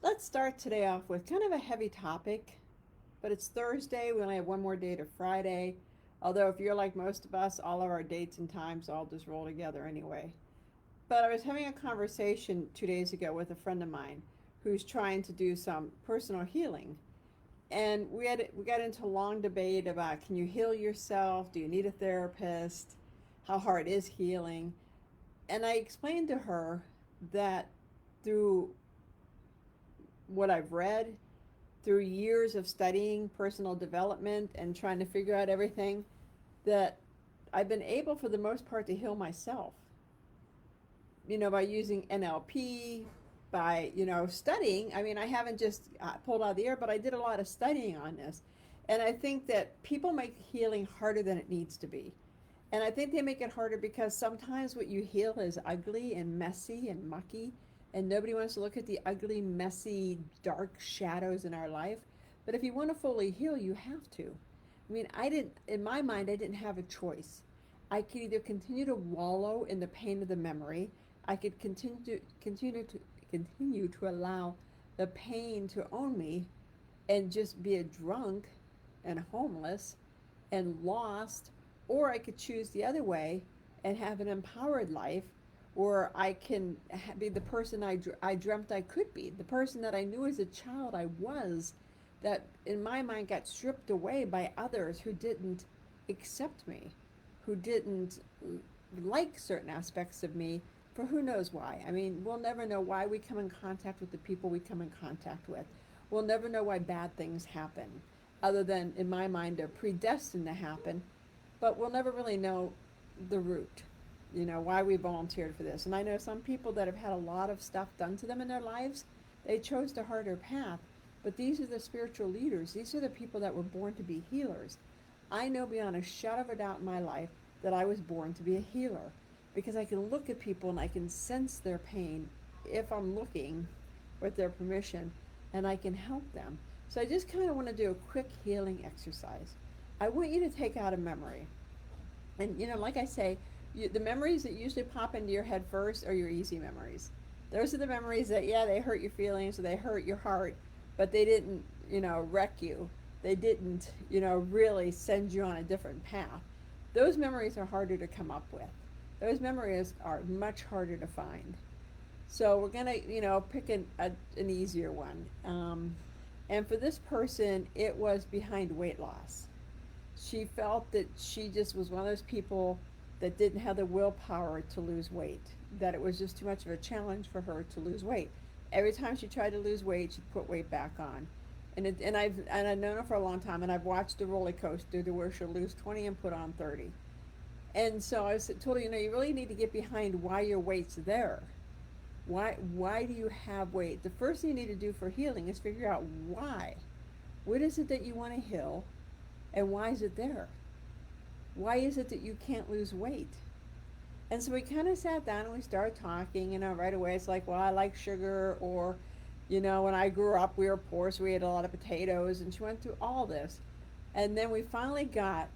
Let's start today off with kind of a heavy topic, but it's Thursday. We only have one more day to Friday. Although, if you're like most of us, all of our dates and times all just roll together anyway. But I was having a conversation 2 days ago with a friend of mine who's trying to do some personal healing. And we got into a long debate about, can you heal yourself? Do you need a therapist? How hard is healing? And I explained to her that through what I've read, through years of studying personal development and trying to figure out everything, that I've been able for the most part to heal myself. By using NLP, by, studying. I mean, I haven't just pulled out of the air, but I did a lot of studying on this. And I think that people make healing harder than it needs to be. And I think they make it harder because sometimes what you heal is ugly and messy and mucky, and nobody wants to look at the ugly, messy, dark shadows in our life. But if you want to fully heal, you have to. I mean, in my mind, I didn't have a choice. I could either continue to wallow in the pain of the memory, I could continue to allow the pain to own me and just be a drunk and homeless and lost, or I could choose the other way and have an empowered life where I can be the person I dreamt I could be, the person that I knew as a child I was, that in my mind got stripped away by others who didn't accept me, who didn't like certain aspects of me for who knows why. I mean, we'll never know why we come in contact with the people we come in contact with. We'll never know why bad things happen, other than, in my mind, they're predestined to happen, but we'll never really know the root, why we volunteered for this. And I know some people that have had a lot of stuff done to them in their lives, they chose the harder path, but these are the spiritual leaders. These are the people that were born to be healers. I know beyond a shadow of a doubt in my life that I was born to be a healer because I can look at people and I can sense their pain if I'm looking with their permission, and I can help them. So I just kind of want to do a quick healing exercise. I want you to take out a memory. And, like I say, the memories that usually pop into your head first are your easy memories. Those are the memories that, yeah, they hurt your feelings or they hurt your heart, but they didn't, wreck you. They didn't, really send you on a different path. Those memories are harder to come up with. Those memories are much harder to find. So we're gonna, pick an easier one. And for this person, it was behind weight loss. She felt that she just was one of those people that didn't have the willpower to lose weight, that it was just too much of a challenge for her to lose weight. Every time she tried to lose weight, she'd put weight back on. And I've known her for a long time, and I've watched the roller coaster to where she'll lose 20 and put on 30. And so told her, you really need to get behind why your weight's there. Why do you have weight? The first thing you need to do for healing is figure out why. What is it that you want to heal, and why is it there? Why is it that you can't lose weight? And so we kind of sat down and we started talking, right away. It's like, well, I like sugar, or, when I grew up, we were poor, so we ate a lot of potatoes. And she went through all this. And then we finally got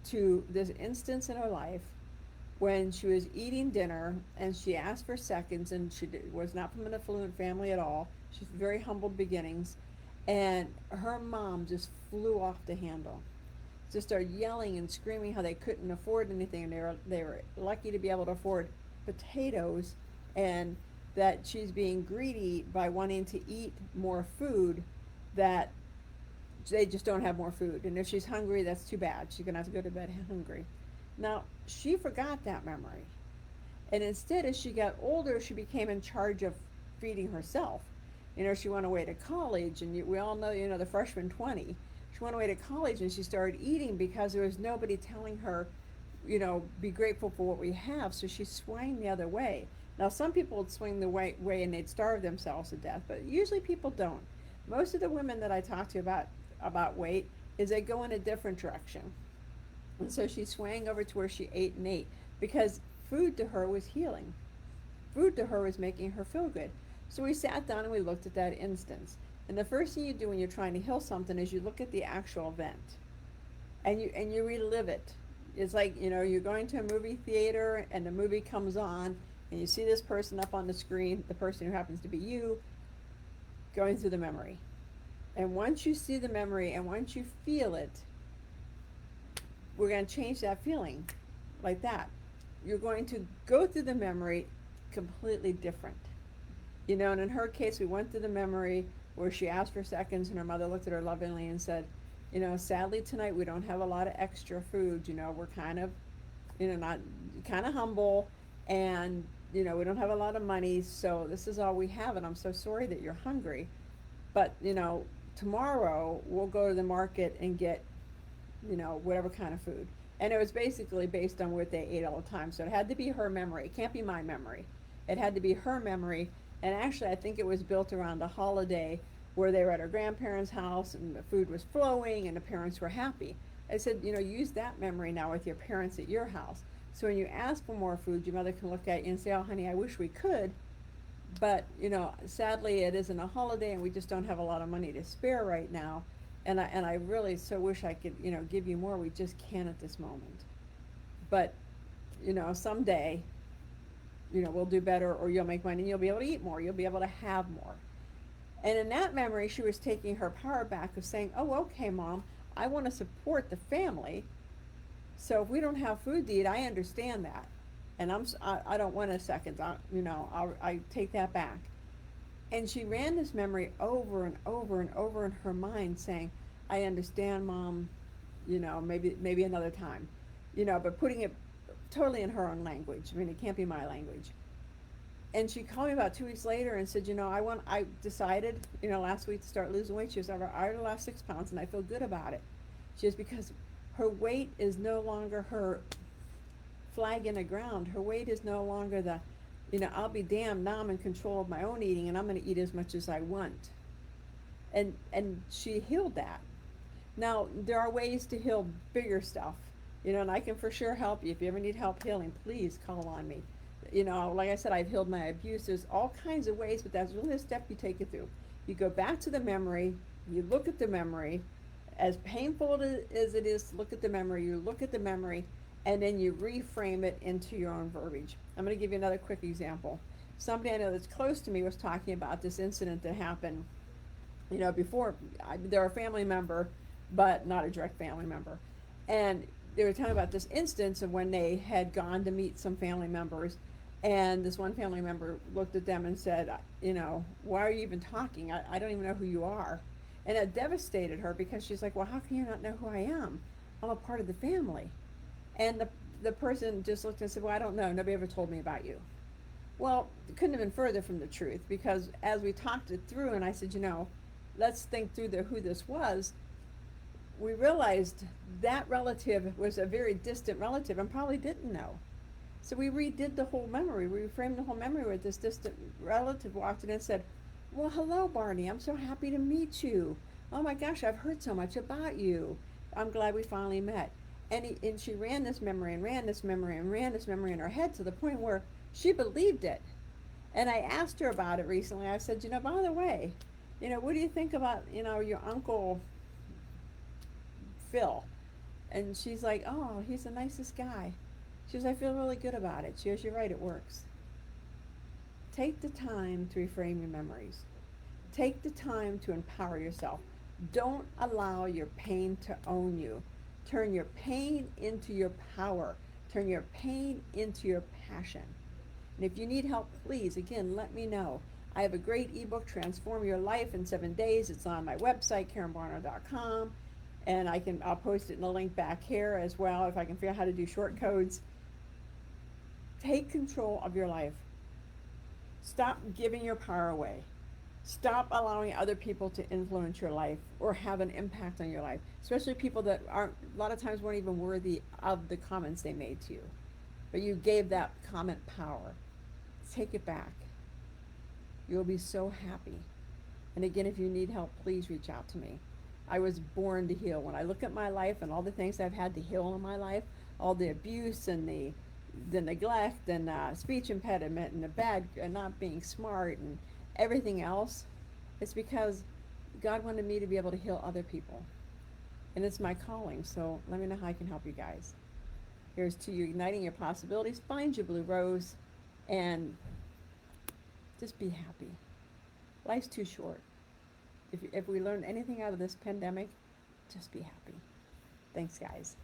to this instance in her life when she was eating dinner and she asked for seconds, and she was not from an affluent family at all. She's very humble beginnings. And her mom just flew off the handle, just started yelling and screaming how they couldn't afford anything, and they were lucky to be able to afford potatoes, and that she's being greedy by wanting to eat more food, that they just don't have more food, and if she's hungry, that's too bad. She's gonna have to go to bed hungry. Now she forgot that memory, and instead, as she got older, she became in charge of feeding herself. She went away to college, and we all know, the freshman 20. She went away to college and she started eating because there was nobody telling her, be grateful for what we have. So she swung the other way. Now, some people would swing the way and they'd starve themselves to death, but usually people don't. Most of the women that I talk to about weight is they go in a different direction. And so she swang over to where she ate and ate because food to her was healing. Food to her was making her feel good. So we sat down and we looked at that instance. And the first thing you do when you're trying to heal something is you look at the actual event, and you relive it. It's like, you're going to a movie theater and the movie comes on and you see this person up on the screen, the person who happens to be you, going through the memory. And once you see the memory and once you feel it, we're going to change that feeling like that. You're going to go through the memory completely different. You know, and in her case, we went through the memory where she asked for seconds and her mother looked at her lovingly and said, you know, sadly tonight we don't have a lot of extra food. You know, we're kind of, you know, not kind of humble and, you know, we don't have a lot of money. So this is all we have. And I'm so sorry that you're hungry. But, you know, tomorrow we'll go to the market and get, you know, whatever kind of food. And it was basically based on what they ate all the time. So it had to be her memory. It can't be my memory. It had to be her memory. And actually, I think it was built around a holiday where they were at her grandparents' house and the food was flowing and the parents were happy. I said, you know, use that memory now with your parents at your house. So when you ask for more food, your mother can look at you and say, oh, honey, I wish we could. But, you know, sadly, it isn't a holiday and we just don't have a lot of money to spare right now. And I really so wish I could, you know, give you more. We just can't at this moment. But, you know, someday, you know, we'll do better or you'll make money and you'll be able to eat more. You'll be able to have more. And in that memory, she was taking her power back of saying, oh, okay, Mom, I want to support the family. So if we don't have food to eat, I understand that. And I don't want a second, you know, I take that back. And she ran this memory over and over and over in her mind saying, I understand, Mom, you know, maybe another time. You know, but putting it totally in her own language. I mean, it can't be my language. And she called me about 2 weeks later and said, you know, I decided, you know, last week to start losing weight. She was, I already lost 6 pounds and I feel good about it. She was, because her weight is no longer her flag in the ground. Her weight is no longer the, you know, I'll be damned, now I'm in control of my own eating and I'm going to eat as much as I want. And she healed that. Now, there are ways to heal bigger stuff, you know, and I can for sure help you. If you ever need help healing, please call on me. You know, like I said, I've healed my abuse. There's all kinds of ways, but that's really a step you take it through. You go back to the memory, you look at the memory, as painful as it is to look at the memory, you look at the memory, and then you reframe it into your own verbiage. I'm going to give you another quick example. Somebody I know that's close to me was talking about this incident that happened, you know, before. They're a family member, but not a direct family member. And they were talking about this instance of when they had gone to meet some family members, and this one family member looked at them and said, you know, why are you even talking? I don't even know who you are. And it devastated her because she's like, well, how can you not know who I am? I'm a part of the family. And the person just looked and said, well, I don't know. Nobody ever told me about you. Well, it couldn't have been further from the truth, because as we talked it through and I said, you know, let's think through who this was, we realized that relative was a very distant relative and probably didn't know. So we redid the whole memory. We reframed the whole memory where this distant relative walked in and said, well, hello, Barney. I'm so happy to meet you. Oh my gosh, I've heard so much about you. I'm glad we finally met. And she ran this memory and ran this memory and ran this memory in her head to the point where she believed it. And I asked her about it recently. I said, you know, by the way, you know, what do you think about, you know, your uncle Phil? And she's like, oh, he's the nicest guy. She goes, I feel really good about it. She goes, you're right, it works. Take the time to reframe your memories. Take the time to empower yourself. Don't allow your pain to own you. Turn your pain into your power. Turn your pain into your passion. And if you need help, please, again, let me know. I have a great ebook, Transform Your Life in 7 Days. It's on my website, KarenBarner.com. And I'll post it in the link back here as well if I can figure out how to do short codes. Take control of your life. Stop giving your power away. Stop allowing other people to influence your life or have an impact on your life, especially people that aren't, a lot of times weren't even worthy of the comments they made to you. But you gave that comment power. Take it back. You'll be so happy. And again, if you need help, please reach out to me. I was born to heal. When I look at my life and all the things I've had to heal in my life, all the abuse and the neglect and speech impediment and the bad and not being smart and everything else, it's because God wanted me to be able to heal other people. And it's my calling, so let me know how I can help you guys. Here's to you igniting your possibilities. Find your blue rose and just be happy. Life's too short. If we learn anything out of this pandemic, just be happy. Thanks, guys.